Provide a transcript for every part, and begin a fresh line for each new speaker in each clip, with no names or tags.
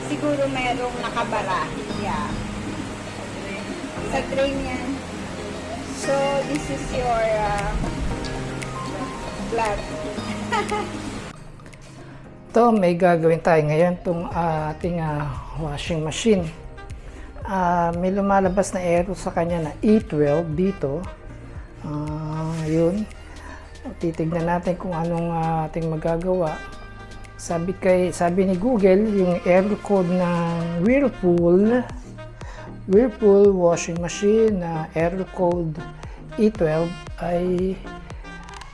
siguro merong nakabara. Yeah. Sa drain yan. So, this is your plug.
Ito, may gagawin tayo ngayon itong ating washing machine. May lumalabas na error sa kanya na E12 dito. Yun. Titignan natin kung anong ating magagawa. Sabi ni Google, yung error code ng Whirlpool washing machine na error code E12 ay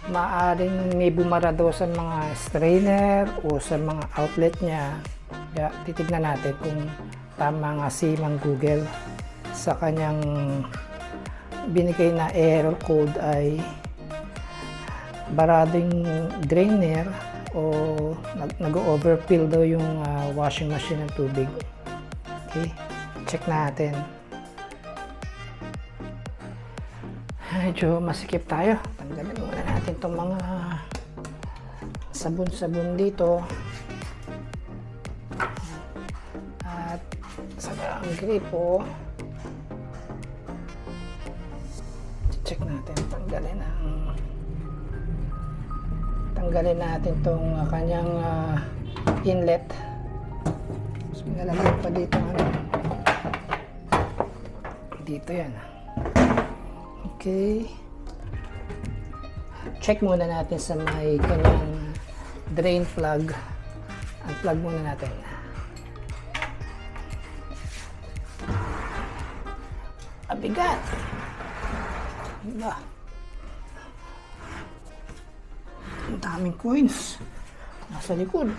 maaring may bumara daw sa mga strainer o sa mga outlet niya. Kaya titignan natin kung tama nga si Mang Google sa kanyang binigay na error code ay barading drainer o nag-overfill daw yung washing machine ng tubig. Okay, check natin. Medyo masikip tayo. Tanggalin muna natin itong mga sabon-sabon dito. At saka ang gripo. Check natin. Tanggalin natin itong kanyang inlet. Mas pinalagay pa dito. Dito yan. Okay. Check muna natin sa may kanyang drain plug. Unplug muna natin. Abigat! Diba? Ang daming coins. Nasa likod.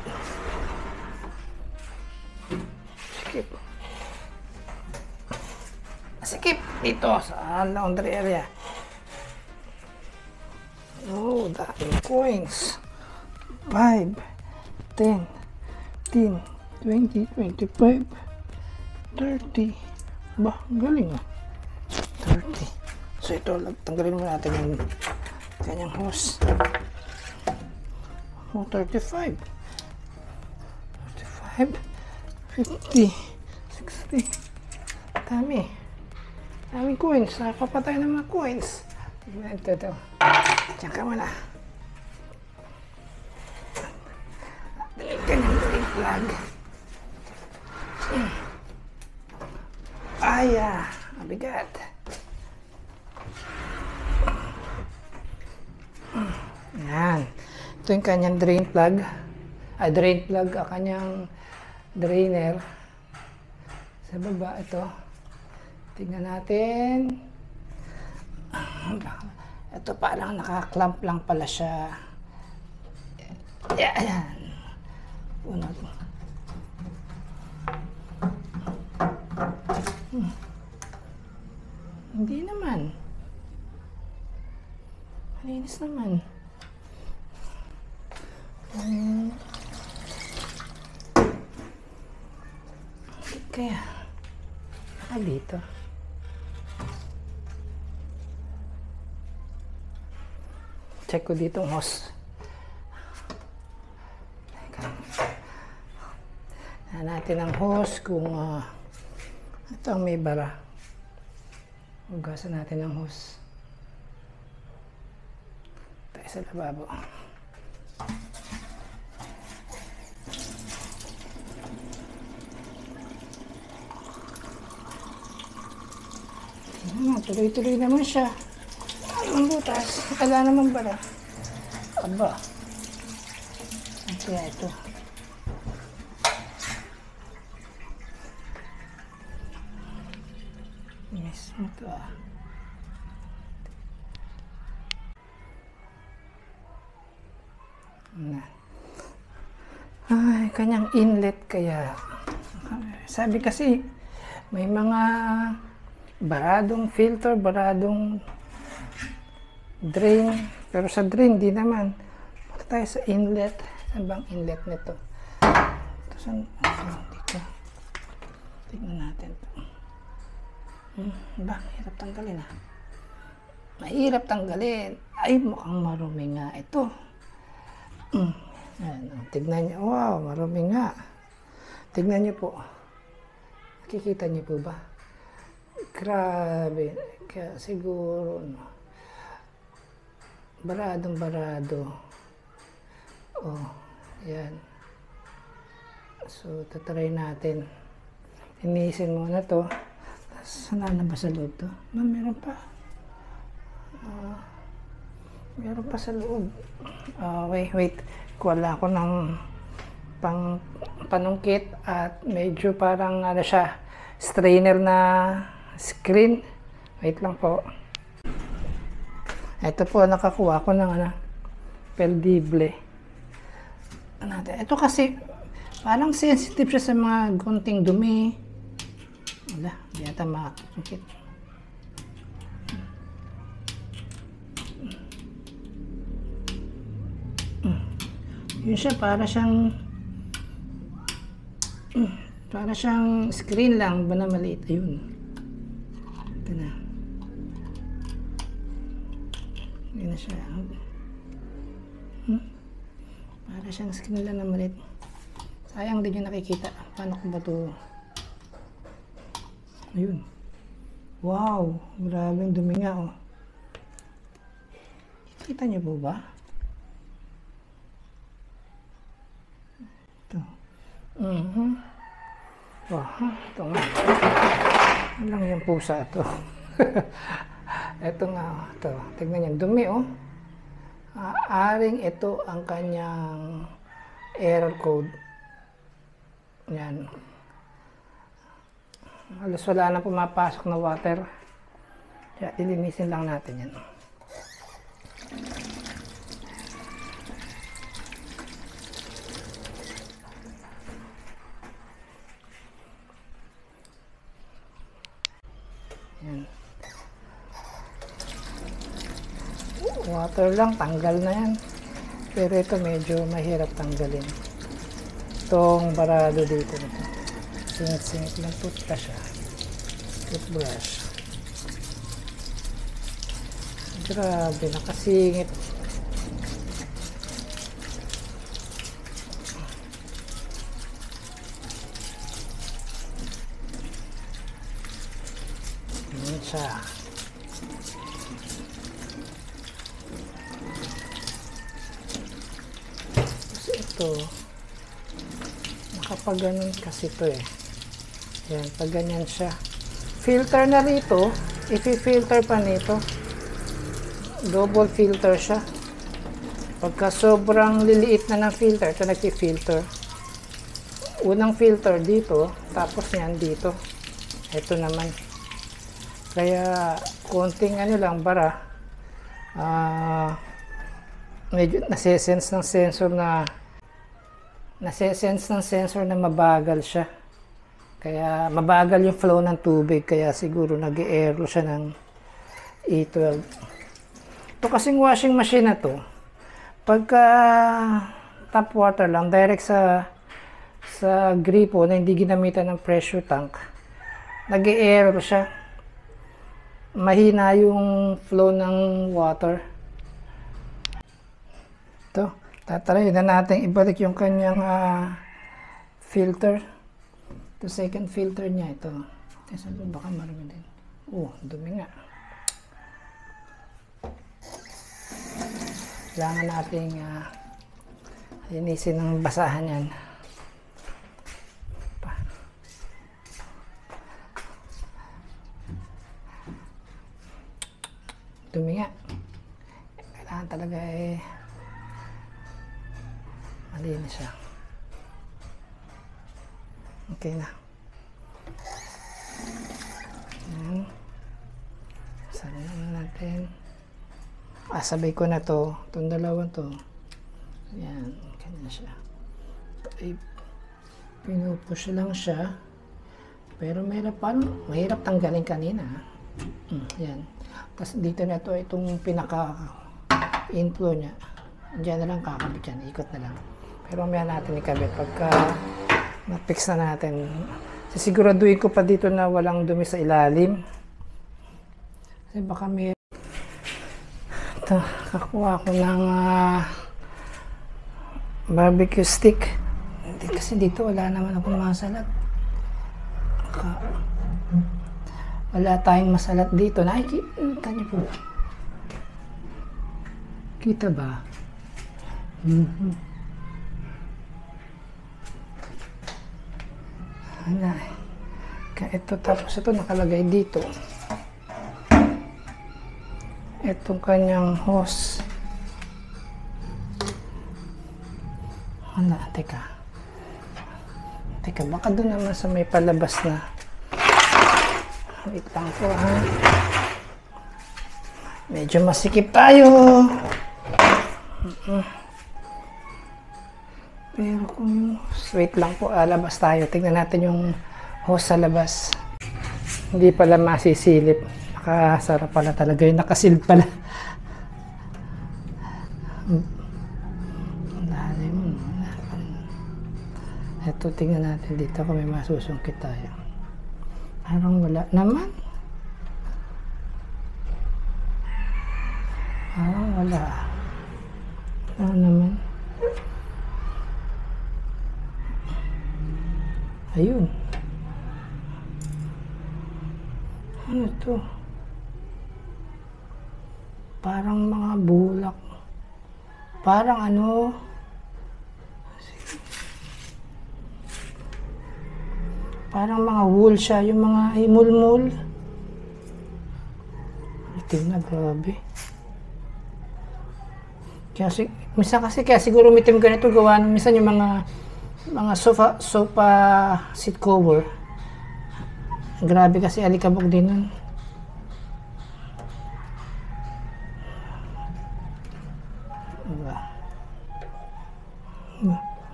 Sikip. Sikip dito sa laundry area. Oh, daming coins. 5, 10, 15, 20, 25, 30. Bah, galing ah. 30. So ito, tanggalin mo natin yung kanyang hose. Oh, 35. 35, 50, 60. Dami. Daming coins. Nakapapatay ng mga coins. Ito. Diyan ka muna. Dalikan yung drain plug. Mabigat. Yan. Ito yung kanyang drain plug. Drain plug, kanyang drainer. Sa baba, ito. Tingnan natin. Ito parang naka-clamp lang pala siya. Ayan. Una ito. Hindi naman. Malinis naman. Kaya, dito. Check ko dito ang hose. Natin ang hose kung ito ang may bara. Hugasan natin ang hose. Tayo sa lababo. Tuloy-tuloy naman siya. Ang butas. Wala naman bara. Aba. Kaya ito. Yes, ito Ay, kanyang inlet kaya. Sabi kasi, may mga baradong filter, baradong drain. Pero sa drain, di naman. Punta tayo sa inlet. Saan bang inlet nito? Ito, saan? Dito. Tignan natin ito. Hirap tanggalin ah. Mahirap tanggalin. Ay, mukhang marumi nga ito. Ayan, tignan niyo. Wow, marumi nga. Tignan niyo po. Nakikita niyo po ba? Grabe. Kaya siguro, baradong barado. Oh, yan. So, tatry natin. Inisin muna to. Saan na ba sa loob to? Meron pa. Meron pa sa loob. Wait. Kuwala ko ng panungkit at medyo parang siya, strainer na screen. Wait lang po. Ito po, nakakuha ko ng peldible. Ito kasi parang sensitive siya sa mga gunting dumi. Wala, hindi yata makakungkit. Yun siya, para siyang screen lang ba na maliit. Ayun. Ito na. Yun na siya. Para siyang screen lang na maliit. Sayang din yung nakikita. Paano ko ba ito? Ayun. Wow! Maraming dumi nga, oh. Kita niyo po ba? Ito. Wow, ito nga. Ano lang yung pusa ito? Ito nga, ito. Tignan niyo, dumi, oh. Aaring ito ang kanyang error code. Yan. Halos wala na pumapasok na water. Kaya lilinisin lang natin yan. Yan. Water lang, tanggal na yan. Pero ito medyo mahirap tanggalin. Itong barado dito. Singit-singit lang toothbrush siya. Toothbrush. Grabe, nakasingit. Yan siya. Tapos ito, nakapag ganun kasi ito eh. Yan, pag ganyan siya. Filter na rito, i-filter pa nito. Double filter siya. Pagka sobrang liliit na ng filter, ito nag-filter. Unang filter dito, tapos yan dito. Ito naman. Kaya, konting lang, bara. Medyo nase-sense ng sensor na mabagal siya. Kaya mabagal yung flow ng tubig, kaya siguro nag-e-airflow siya ng E12. Ito kasing washing machine na to, pagka tap water lang, direct sa gripo na hindi ginamitan ng pressure tank, nag-e-airflow siya. Mahina yung flow ng water. Ito, tatry na natin ibalik yung kanyang filter. Ito, second filter niya ito. Sa loob baka marami din. Dumi nga. Kailangan nating linisin ng basahan yan. Dumi nga. Kailangan talaga malinis siya. Okay na. Yan. Saan na natin. Sabay ko na to. Itong dalawang to. Yan. Ganyan siya. Pinupush lang siya. Pero mahirap tanggalin kanina. Yan. Tapos dito na to itong pinaka-inflow niya. Diyan na lang kakabit yan. Ikot na lang. Pero may natin ikabit pagka na-fix na natin. Sisiguraduhin ko pa dito na walang dumi sa ilalim. Kasi baka may... Ito, kakuha ko ng barbecue stick. Kasi dito wala naman akong masalat. Wala tayong masalat dito. Nakikita niyo po. Kita ba? Ito, tapos ito nakalagay dito. Itong kanyang hose. Teka, baka doon naman sa may palabas na. Wait lang po ha. Medyo masikip tayo. Pero kung wait lang po, labas tayo. Tingnan natin yung hose sa labas. Hindi pala masisilip. Nakasarap pala talaga yun. Nakasil pala. Ito, tingnan natin dito kung may masusungkit tayo. Parang wala naman. Parang wala. Wala naman. Ayun. Ano to? Parang mga bulak. Parang ano? Parang mga wool siya, yung mga himul-mul. Itim na, grabe. Minsan kasi kaya siguro umitim ganito gawa ng minsan yung mga sofa seat cover. Grabe kasi alikabok din nun.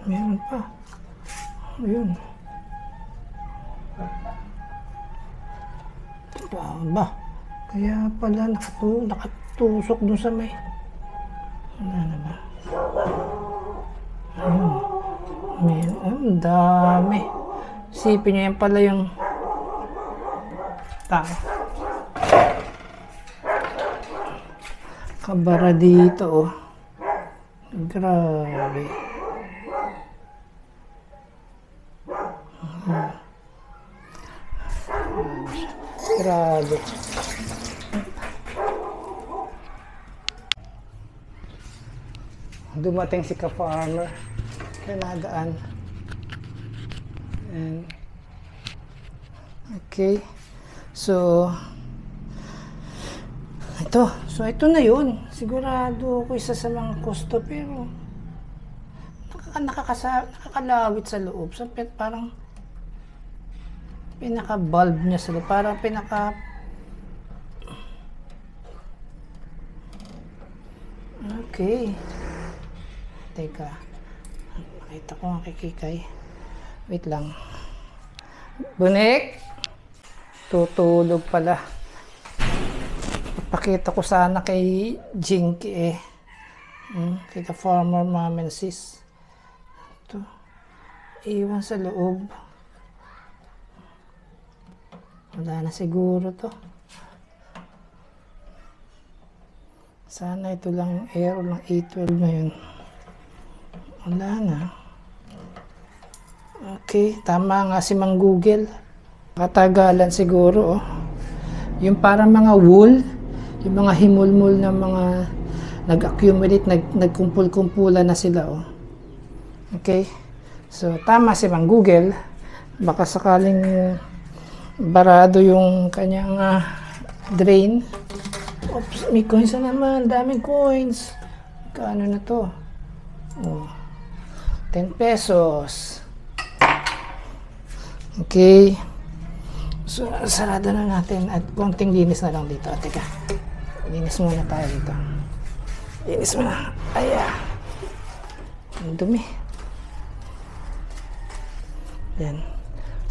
Meron pa. Ayun. Ba? Kaya pala nakatusok dun sa may. Ano na ba? Ayun. Ang dami. Isipin nyo yan pala yung tao. Kabara dito oh. Grabe. Grabe. Dumating si ka-farmer. Kanagaan. And okay. So ito na yun. Sigurado ko isa sa mga kosto pero nakakalawit sa loob. So, parang pinaka-bulb niya sa loob. Parang okay. Teka. Makita ko ang kikikay. Wait lang. Bunik! Tutulog pala. Pakita ko sana kay Jinky eh. Kay ka-farmer mom and sis. Ito. Iwan sa loob. Wala na siguro to. Sana ito lang yung error ng A12 na yun. Wala na. Okay, tama nga si Mang Google. Katagalan siguro oh. Yung parang mga wool, yung mga himulmul na mga nag-accumulate, nagkumpul-kumpulan na sila oh. Okay? So tama si Mang Google. Baka sakaling barado yung kanyang drain. Oops, may coins na naman. Daming coins. Kaano na to? Oh, 10 pesos. Okay. So, sarado na natin. At konting linis na lang dito. Teka. Linis muna tayo dito. Linis muna. Aya. Ang dumi. Yan.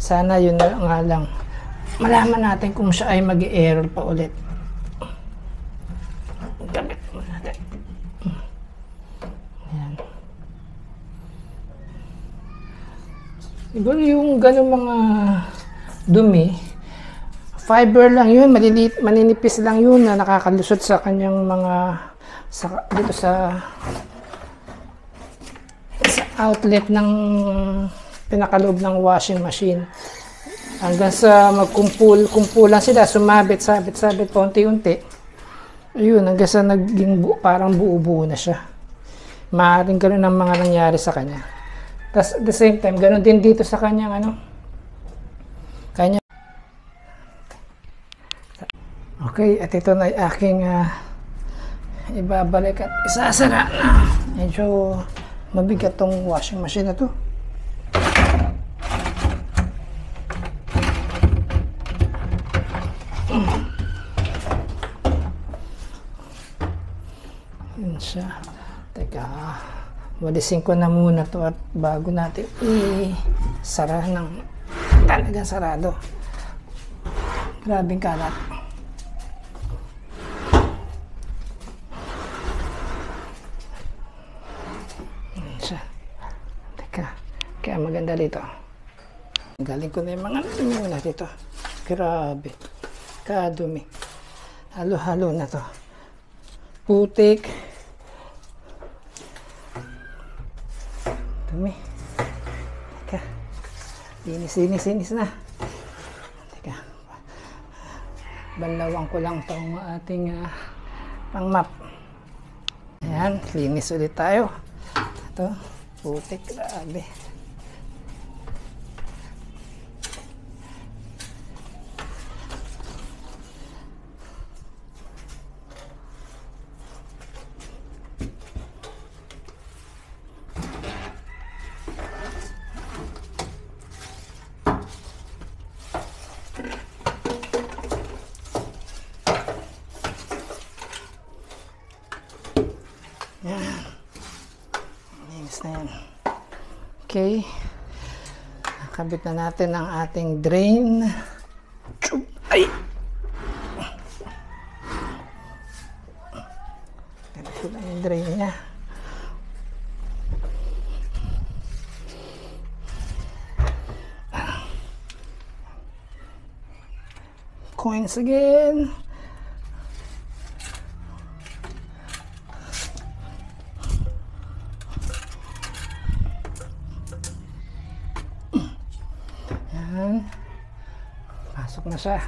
Sana yun na nga lang. Malaman natin kung siya ay mag-error pa ulit. Gamit mo natin. Yan. Siguro yung ganun mga dumi, fiber lang yun, maliliit, maninipis lang yun na nakakalusot sa kanyang mga dito sa outlet ng pinakaloob ng washing machine. Hanggang sa kumpulan sila, sabit paunti-unti. Ayun, hanggang sa naging parang buo-buo na siya. Maaaring ganun ang mga nangyari sa kanya. Tapos at the same time, ganun din dito sa kanyang Okay, at ito na aking ibabalik at isasara. Medyo mabigat tong washing machine na to. Yun siya. Teka, walisin ko na muna to at bago natin i-sara ng talagang sarado. Grabing kalat. Yun siya. Teka, kaya maganda dito. Galing ko na yung mga dumi na dito. Grabe. Kadumi. Halo-halo na to. Putik. Dumi. Teka. Linis na. Teka. Banlawan ko lang itong ating pang-map. Ayan. Linis ulit tayo. Ito. Putik. Grabe. Yan. Linis na yan. Okay. Nakabit na natin ang ating drain. Ay! Kabit ko lang yung drain niya. Coins again. Yan. Pasok na siya.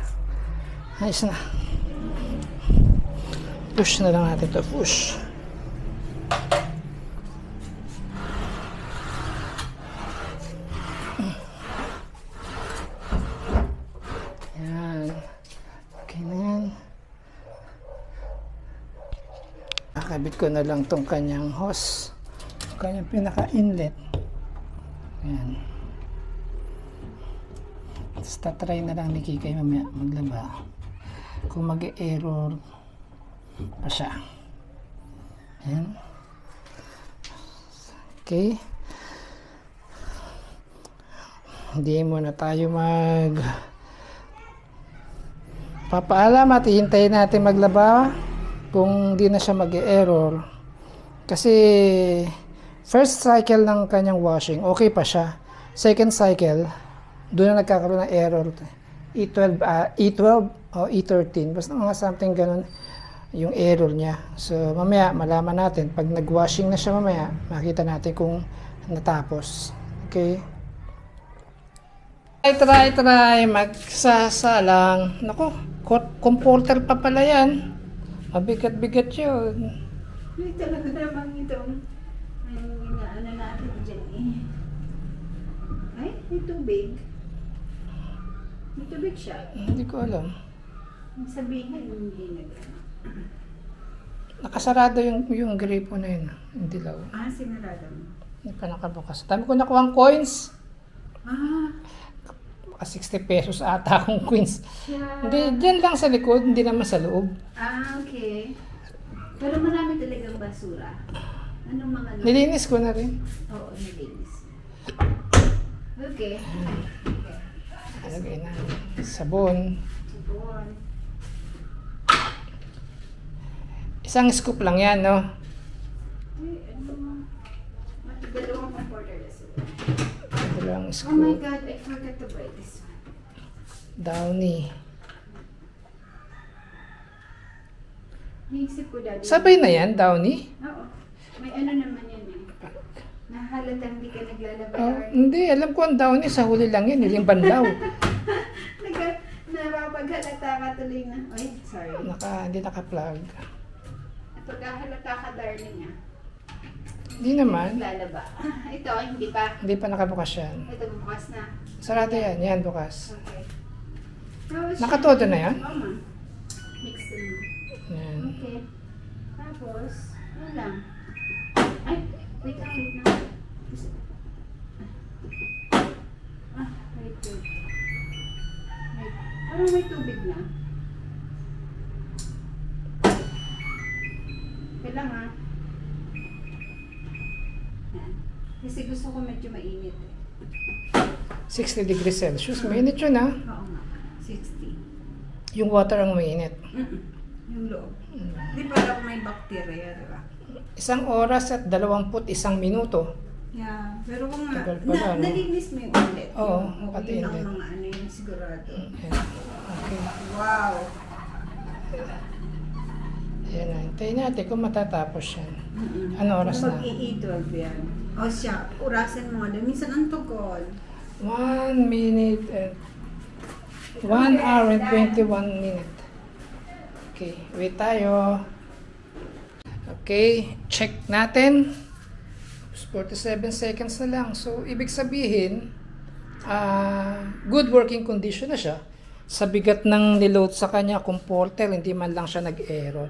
Ayos na. Push na lang natin ito. Push. Yan. Okay na yan. Nakabit ko na lang tong kanyang hose. Kanyang pinaka-inlet. Yan. Tapos tatry na lang ni Kikay mamaya maglaba kung mag-error pa siya. Ayan. Okay. Hindi muna tayo papaalam at hihintayin natin maglaba kung hindi na siya mag-error. Kasi first cycle ng kanyang washing, okay pa siya. Second cycle, doon na nagkakaroon ng error. E12 o E13. Basta mga something ganun yung error niya. So, mamaya malaman natin. Pag nag-washing na siya mamaya, makita natin kung natapos. Okay? Try. Magsasalang. Naku, comforter pa pala yan. Mabigat-bigat yun.
Hindi talaga naman itong ano natin dyan eh. Ay, may tubig. May tubig siya.
Hindi ko alam.
Ang sabihin, hindi na.
Nakasarado yung gripo na yun. Yung dilaw.
Ah, sinarado mo.
Hindi pa nakabukas. Dami ko nakuha ang coins.
Ah.
Baka 60 pesos ata akong coins.
Yeah.
Hindi, dyan lang sa likod. Hindi naman sa loob.
Ah, okay. Pero marami talagang basura. Anong mga...
Nilinis ko na rin.
Oo, nilinis. Okay.
Lagay na. Sabon.
Sabon.
Isang scoop lang yan, no?
Ay, ano? Dalawang comforter na sila.
Dalawang
Oh my
scoop.
God, I forgot to buy this one.
Downy.
Naisip ko dati.
Sabay na yan, Downy?
Oo. May ano naman yan eh. Nahalata hindi ka naglalaba.
Hindi, alam ko ang down sa huli lang yan, yung banlaw.
Napapaghalata ka tuloy na. Ay, sorry.
Hindi naka-plug.
Pagkahalata ka, darling, ah.
Hindi naman.
Naglalaba. Ito, hindi pa.
Hindi pa nakabukas yan.
Ito, bukas na.
Sarado yan. Yan, bukas.
Okay.
Nakatodo na yan?
Oo, ma. Mix mo.
Yan.
Okay. Tapos, ano lang. Ay, wait lang. Wait. Parang may tubig na. Kailangan. Yan. Kasi gusto ko medyo mainit eh.
60 degrees Celsius. Mainit yun, ha?
Oo nga. 60.
Yung water ang mainit.
Yung loob. Di para kung may bacteria, di ba?
1 oras at 21 minuto.
Yeah. Pero kung
Tagal pala, no?
nalinis mo yung ulit.
Oo,
yung,
pati
yun ang
inlet.
mga ano yun, sigurado.
Yan. Okay.
Wow!
Yan na. Hintayin natin kung matatapos yan. Ano oras na?
Mag-i-12 yan. O siya, orasan mo nga. Minsan ang tugon.
1 minute and 1 hour and 21 minute. Okay, wait tayo. Okay, check natin. 47 seconds na lang. So, ibig sabihin, good working condition na siya. Sa bigat ng niload sa kanya, comforter, hindi man lang siya nag-error.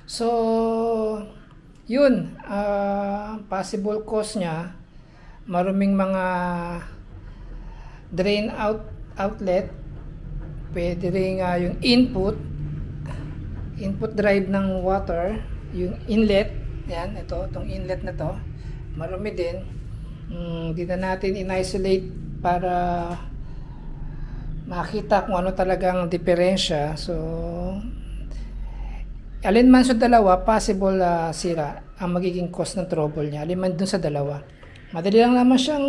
So, yun. Possible cause niya, maruming mga drain outlet, pwede rin yung input drive ng water, yung inlet, yan, itong inlet na to, marumi din. Hindi na natin in-isolate para makita kung ano talagang diferensya. So, alin man sa dalawa, possible sira ang magiging cause ng trouble niya. Alin man dun sa dalawa. Madali lang naman siyang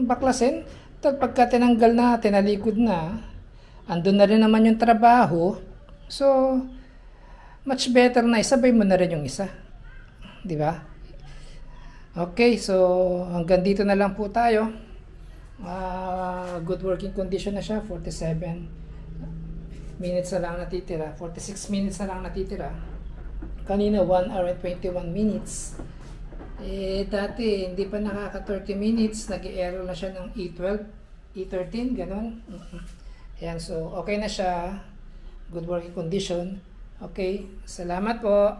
baklasin. Tal pagka tinanggal na, tinalikod na, andun na rin naman yung trabaho. So, much better na isabay mo na rin yung isa. Di ba? Okay, so hanggang dito na lang po tayo. Good working condition na siya. 47 minutes na lang natitira. 46 minutes na lang natitira. Kanina 1 hour and 21 minutes. Dati hindi pa nakaka 30 minutes. Nag-error na siya ng E12, E13, ganun. Ayan, so okay na siya. Good working condition. Okay, salamat po.